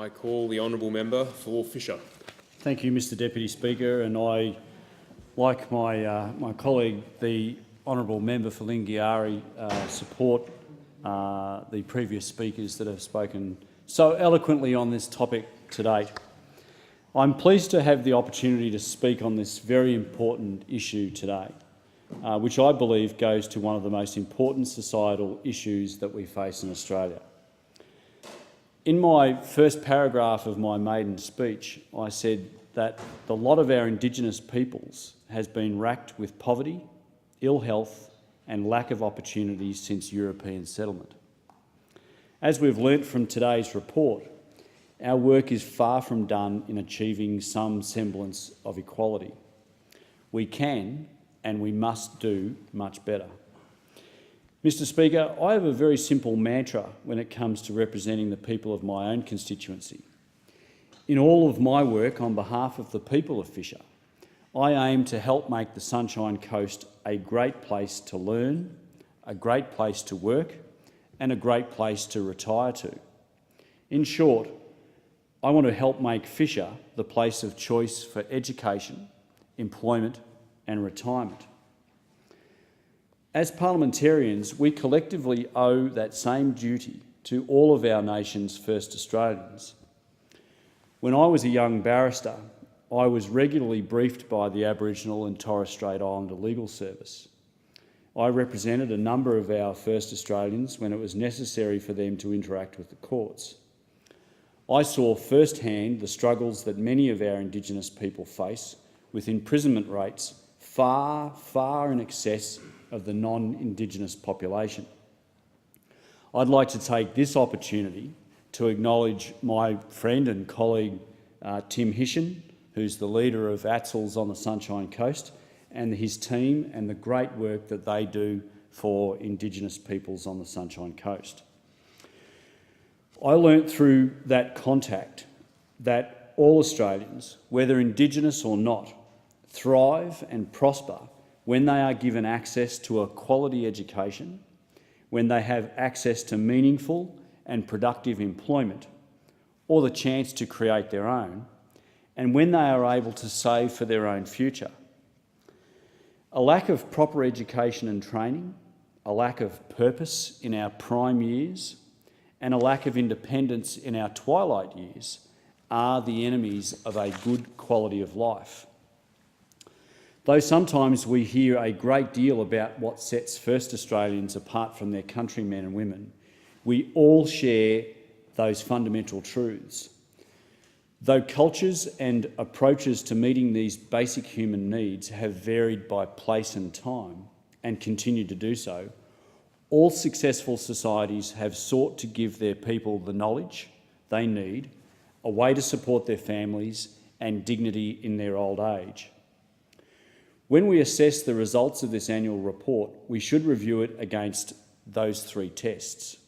I call the honourable member for Fisher. Thank you, Mr Deputy Speaker, and I, like my colleague, the honourable member for Lingiari, support the previous speakers that have spoken so eloquently on this topic to date. I'm pleased to have the opportunity to speak on this very important issue today, which I believe goes to one of the most important societal issues that we face in Australia. In my first paragraph of my maiden speech, I said that the lot of our Indigenous peoples has been racked with poverty, ill health and lack of opportunities since European settlement. As we've learnt from today's report, our work is far from done in achieving some semblance of equality. We can and we must do much better. Mr Speaker, I have a very simple mantra when it comes to representing the people of my own constituency. In all of my work on behalf of the people of Fisher, I aim to help make the Sunshine Coast a great place to learn, a great place to work and a great place to retire to. In short, I want to help make Fisher the place of choice for education, employment and retirement. As parliamentarians, we collectively owe that same duty to all of our nation's First Australians. When I was a young barrister, I was regularly briefed by the Aboriginal and Torres Strait Islander Legal Service. I represented a number of our First Australians when it was necessary for them to interact with the courts. I saw firsthand the struggles that many of our Indigenous people face with imprisonment rates far, far in excess of the non-Indigenous population. I'd like to take this opportunity to acknowledge my friend and colleague Tim Hishin, who's the leader of ATSLs on the Sunshine Coast, and his team and the great work that they do for Indigenous peoples on the Sunshine Coast. I learnt through that contact that all Australians, whether Indigenous or not, thrive and prosper when they are given access to a quality education, when they have access to meaningful and productive employment or the chance to create their own, and when they are able to save for their own future. A lack of proper education and training, a lack of purpose in our prime years, and a lack of independence in our twilight years are the enemies of a good quality of life. Though sometimes we hear a great deal about what sets First Australians apart from their countrymen and women, we all share those fundamental truths. Though cultures and approaches to meeting these basic human needs have varied by place and time, and continue to do so, all successful societies have sought to give their people the knowledge they need, a way to support their families and dignity in their old age. When we assess the results of this annual report, we should review it against those three tests.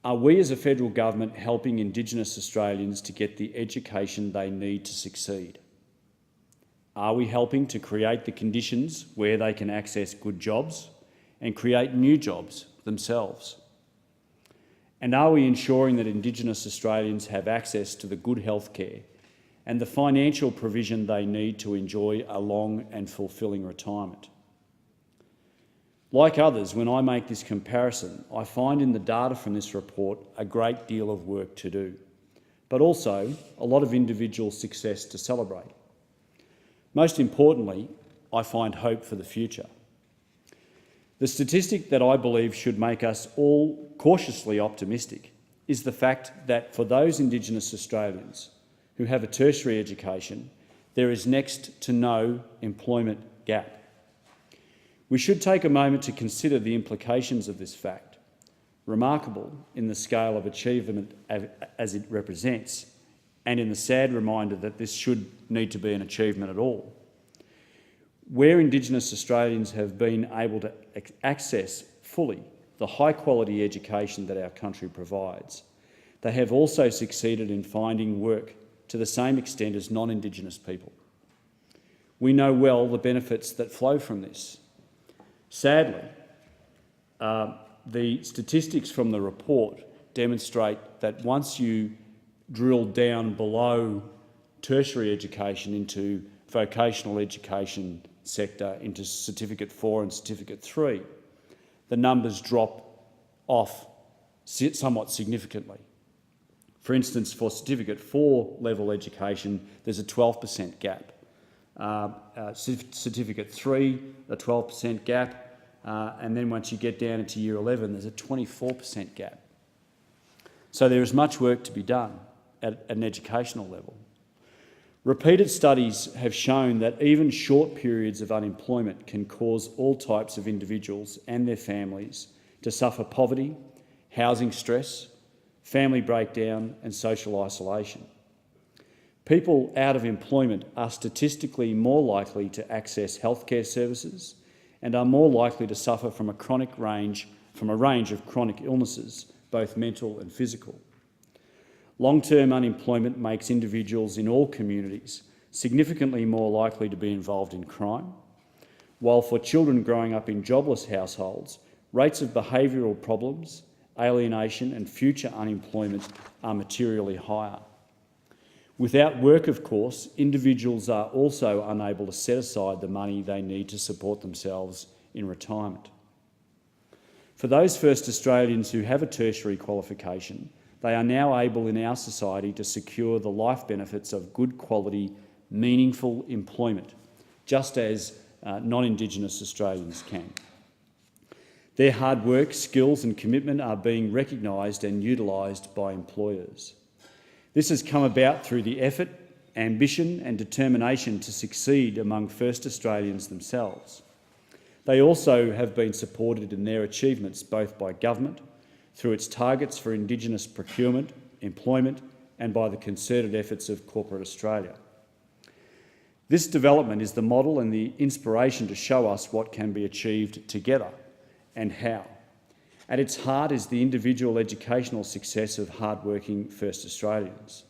Are we as a federal government helping Indigenous Australians to get the education they need to succeed? Are we helping to create the conditions where they can access good jobs and create new jobs themselves? And are we ensuring that Indigenous Australians have access to the good health care and the financial provision they need to enjoy a long and fulfilling retirement? Like others, when I make this comparison, I find in the data from this report a great deal of work to do, but also a lot of individual success to celebrate. Most importantly, I find hope for the future. The statistic that I believe should make us all cautiously optimistic is the fact that for those Indigenous Australians who have a tertiary education, there is next to no employment gap. We should take a moment to consider the implications of this fact, remarkable in the scale of achievement as it represents, and in the sad reminder that this should need to be an achievement at all. Where Indigenous Australians have been able to access fully the high-quality education that our country provides, they have also succeeded in finding work to the same extent as non-Indigenous people. We know well the benefits that flow from this. Sadly, the statistics from the report demonstrate that once you drilled down below tertiary education into vocational education sector, into Certificate 4 and Certificate 3, the numbers drop off somewhat significantly. For instance, for Certificate 4 level education, there's a 12% gap. Certificate 3, a 12% gap, and then once you get down into Year 11, there's a 24% gap. So there is much work to be done at an educational level. Repeated studies have shown that even short periods of unemployment can cause all types of individuals and their families to suffer poverty, housing stress, family breakdown and social isolation. People out of employment are statistically more likely to access healthcare services and are more likely to suffer from a range of chronic illnesses, both mental and physical. Long-term unemployment makes individuals in all communities significantly more likely to be involved in crime, while for children growing up in jobless households, rates of behavioural problems, alienation and future unemployment are materially higher. Without work, of course, individuals are also unable to set aside the money they need to support themselves in retirement. For those first Australians who have a tertiary qualification, they are now able in our society to secure the life benefits of good quality, meaningful employment, just as non-Indigenous Australians can. Their hard work, skills and commitment are being recognised and utilised by employers. This has come about through the effort, ambition and determination to succeed among first Australians themselves. They also have been supported in their achievements both by government, through its targets for Indigenous procurement, employment and by the concerted efforts of corporate Australia. This development is the model and the inspiration to show us what can be achieved together and how. At its heart is the individual educational success of hard-working first Australians.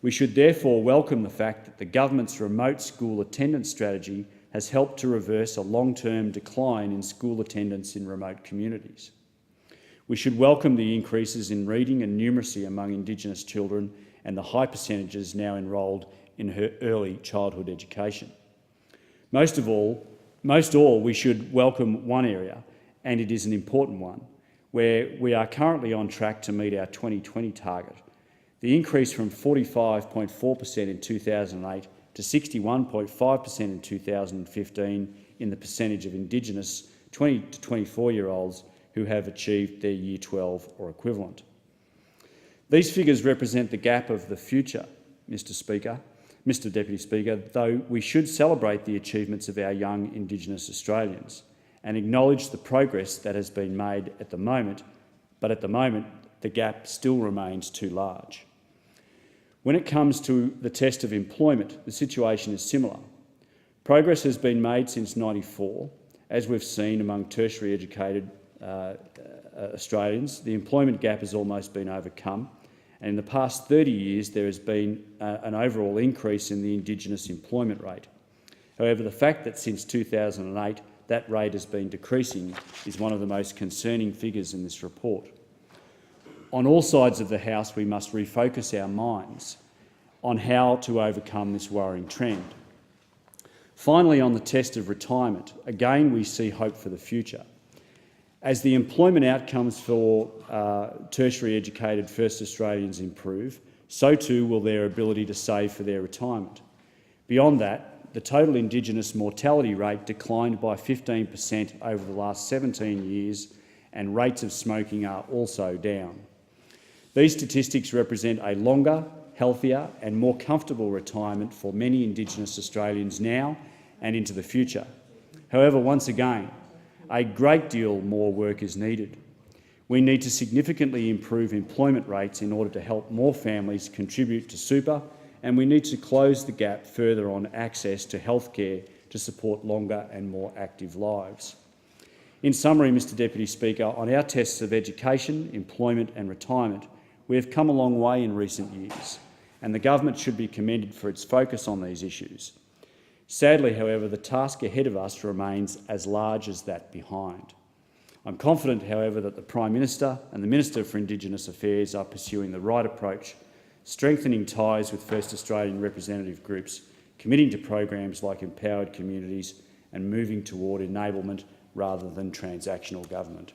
We should therefore welcome the fact that the government's remote school attendance strategy has helped to reverse a long-term decline in school attendance in remote communities. We should welcome the increases in reading and numeracy among Indigenous children and the high percentages now enrolled in early childhood education. Most all, we should welcome one area, and it is an important one, where we are currently on track to meet our 2020 target. The increase from 45.4% in 2008 to 61.5% in 2015 in the percentage of Indigenous 20 to 24-year-olds who have achieved their Year 12 or equivalent. These figures represent the gap of the future, Mr. Deputy Speaker, though we should celebrate the achievements of our young Indigenous Australians and acknowledge the progress that has been made at the moment, but at the moment the gap still remains too large. When it comes to the test of employment, the situation is similar. Progress has been made since '94, as we've seen among tertiary educated Australians. The employment gap has almost been overcome, and in the past 30 years there has been an overall increase in the Indigenous employment rate. However, the fact that since 2008 that rate has been decreasing is one of the most concerning figures in this report. On all sides of the House, we must refocus our minds on how to overcome this worrying trend. Finally, on the test of retirement, again we see hope for the future. As the employment outcomes for tertiary educated first Australians improve, so too will their ability to save for their retirement. Beyond that, the total Indigenous mortality rate declined by 15% over the last 17 years, and rates of smoking are also down. These statistics represent a longer, healthier and more comfortable retirement for many Indigenous Australians now and into the future. However, once again, a great deal more work is needed. We need to significantly improve employment rates in order to help more families contribute to super, and we need to close the gap further on access to healthcare to support longer and more active lives. In summary, Mr. Deputy Speaker, on our tests of education, employment and retirement, we have come a long way in recent years, and the government should be commended for its focus on these issues. Sadly, however, the task ahead of us remains as large as that behind. I'm confident, however, that the Prime Minister and the Minister for Indigenous Affairs are pursuing the right approach strengthening ties with First Australian representative groups, committing to programs like Empowered Communities and moving toward enablement rather than transactional government.